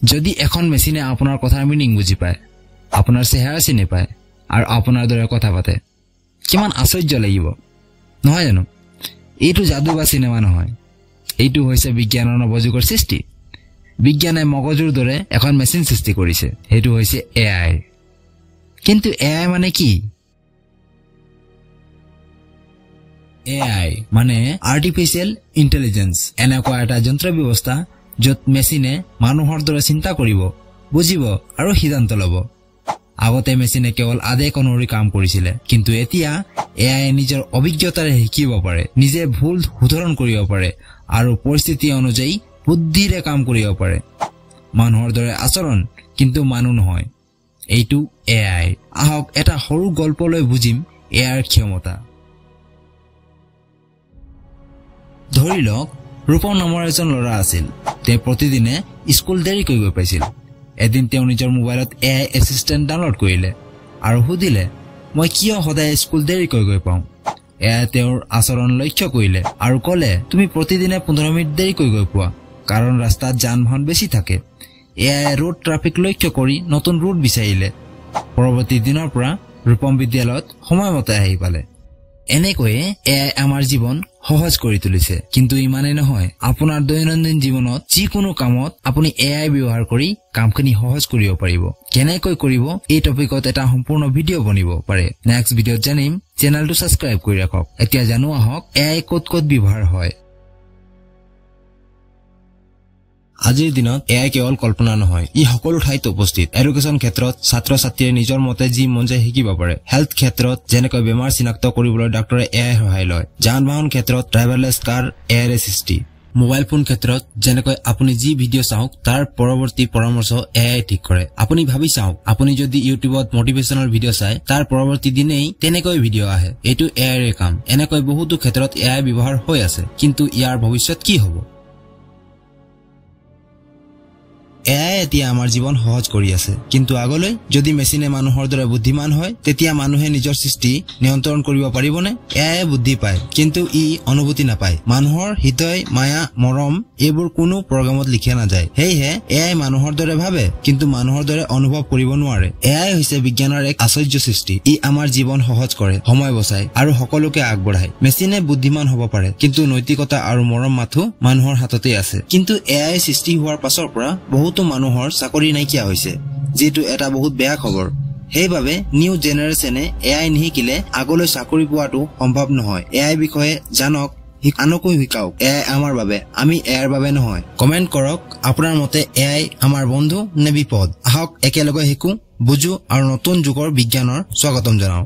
যদি এখন মেচিনে আপোনাৰ কথাৰ মিনিং বুজি পায়, আপোনাৰ চেহেৰা চিনি পায় আৰু আপোনাৰ দৰে কথা পাতে, কিমান আশ্চৰ্য লাগিব নহয় জানো? এইটো যাদু বা চিনেমা নহয়, এইটো হৈছে বিজ্ঞানৰ নৱযুগৰ সৃষ্টি। বিজ্ঞানে মগজুৰ দৰে এখন মেচিন সৃষ্টি কৰিছে, সেইটো হৈছে AI। কিন্তু AI মানে কি? AI মানে আৰ্টিফিচিয়েল ইণ্টেলিজেন্স, এনেকুৱা এটা যন্ত্ৰ ব্যৱস্থা য'ত মেচিনে মানুহৰ দৰে চিন্তা কৰিব, বুজিব আৰু সিদ্ধান্ত ল'ব। আগতে মেচিনে কেৱল আদেশ অনুসৰি কাম কৰিছিলে, কিন্তু এতিয়া AI নিজৰ অভিজ্ঞতাৰে শিকিব পাৰে, নিজে ভুল শুধৰণ কৰিব পাৰে আৰু পৰিস্থিতি অনুযায়ী বুদ্ধিৰে কাম কৰিব পাৰে। মানুহৰ দৰে আচৰণ, কিন্তু মানুহ নহয়, এইটো AI। আহক এটা সৰু গল্পলৈ বুজিম AIৰ ক্ষমতা। ধৰি লওক ৰূপম নামৰ এজন ল'ৰা আছিল। তেওঁ প্ৰতিদিনে স্কুল দেৰিকৈ গৈ পাইছিল। এদিন তেওঁ নিজৰ মোবাইলত AI এছিষ্টেণ্ট ডাউনলোড কৰিলে আৰু সুধিলে, মই কিয় সদায় স্কুল দেৰিকৈ গৈ পাওঁ? AI তেওঁৰ আচৰণ লক্ষ্য কৰিলে আৰু ক'লে, তুমি প্ৰতিদিনে 15 মিনিট দেৰিকৈ গৈ পোৱা, কাৰণ ৰাস্তাত যান বাহন বেছি থাকে। AI ৰোড ট্ৰাফিক লক্ষ্য কৰি নতুন ৰুট বিচাৰিলে। পৰৱৰ্তী দিনৰ পৰা ৰূপম বিদ্যালয়ত সময়মতে আহি পালে। এনেকৈয়ে AI আমাৰ জীৱন সহজ কৰি তুলিছে। কিন্তু ইমানেই নহয়, আপোনাৰ দৈনন্দিন জীৱনত যিকোনো কামত আপুনি AI ব্যৱহাৰ কৰি কামখিনি সহজ কৰিব পাৰিব। কেনেকৈ কৰিব এই টপিকত এটা সম্পূৰ্ণ ভিডিঅ' বনিব পাৰে। নেক্সট ভিডিঅ'ত জানিম। চেনেলটো ছাবস্ক্ৰাইব কৰি ৰাখক। এতিয়া জানো আহক AI ক'ত ক'ত ব্যৱহাৰ হয়। আজিৰ দিনত AI কেৱল কল্পনা নহয়, ই সকলো ঠাইত উপস্থিত। এডুকেশ্যন ক্ষেত্ৰত ছাত্ৰ ছাত্ৰীয়ে নিজৰ মতে যি মন যায় শিকিব পাৰে। হেল্থ ক্ষেত্ৰত যেনেকৈ বেমাৰ চিনাক্ত কৰিবলৈ ডাক্তৰে AI সহায় লয়। যান বাহন ক্ষেত্ৰত ড্ৰাইভাৰলেছ কাৰ AI সৃষ্টি। মোবাইল ফোন ক্ষেত্ৰত যেনেকৈ আপুনি যি ভিডিঅ' চাওক তাৰ পৰৱৰ্তী পৰামৰ্শ AI ঠিক কৰে। আপুনি ভাবি চাওক, আপুনি যদি ইউটিউবত মটিভেশ্যনেল ভিডিঅ' চাই, তাৰ পৰৱৰ্তী দিনেই তেনেকৈ ভিডিঅ' আহে। এইটো AIৰ কাম। এনেকৈ বহুতো ক্ষেত্ৰত AI ব্যৱহাৰ হৈ আছে। কিন্তু ইয়াৰ ভৱিষ্যত কি হ'ব? AI এতিয়া আমাৰ জীৱন সহজ কৰি আছে, কিন্তু আগলৈ যদি মেচিনে মানুহৰ দৰে বুদ্ধিমান হয়, তেতিয়া মানুহে নিজৰ সৃষ্টি নিয়ন্ত্ৰণ কৰিব পাৰিবনে? AI বুদ্ধি পায়, কিন্তু ই অনুভূতি নাপায়। মানুহৰ হৃদয়, মায়া, মৰম এইবোৰ কোনো প্ৰগ্ৰামত লিখা নাযায়। সেয়েহে AI মানুহৰ দৰে ভাবে, কিন্তু মানুহৰ দৰে অনুভৱ কৰিব নোৱাৰে। AI হৈছে বিজ্ঞানৰ এক আশ্চৰ্য সৃষ্টি। ই আমাৰ জীৱন সহজ কৰে, সময় বচায় আৰু সকলোকে আগবঢ়ায়। মেচিনে বুদ্ধিমান হ'ব পাৰে, কিন্তু নৈতিকতা আৰু মৰম মাথো মানুহৰ হাততেই আছে। কিন্তু AI সৃষ্টি হোৱাৰ পাছৰ পৰা বহুতো মানুহৰ চাকৰি নাইকিয়া হৈছে, যিটো এটা বহুত বেয়া খবৰ। সেইবাবে নিউ জেনেৰেশ্যনে AI নিশিকিলে আগলৈ চাকৰি পোৱাটো সম্ভৱ নহয়। AI বিষয়ে জানক, আনকো শিকাওক। AI আমাৰ বাবে, আমি AIৰ বাবে নহয়। কমেণ্ট কৰক আপোনাৰ মতে AI আমাৰ বন্ধু নে বিপদ। আহক একেলগে শিকো, বুজো আৰু নতুন যুগৰ বিজ্ঞানৰ স্বাগতম জনাও।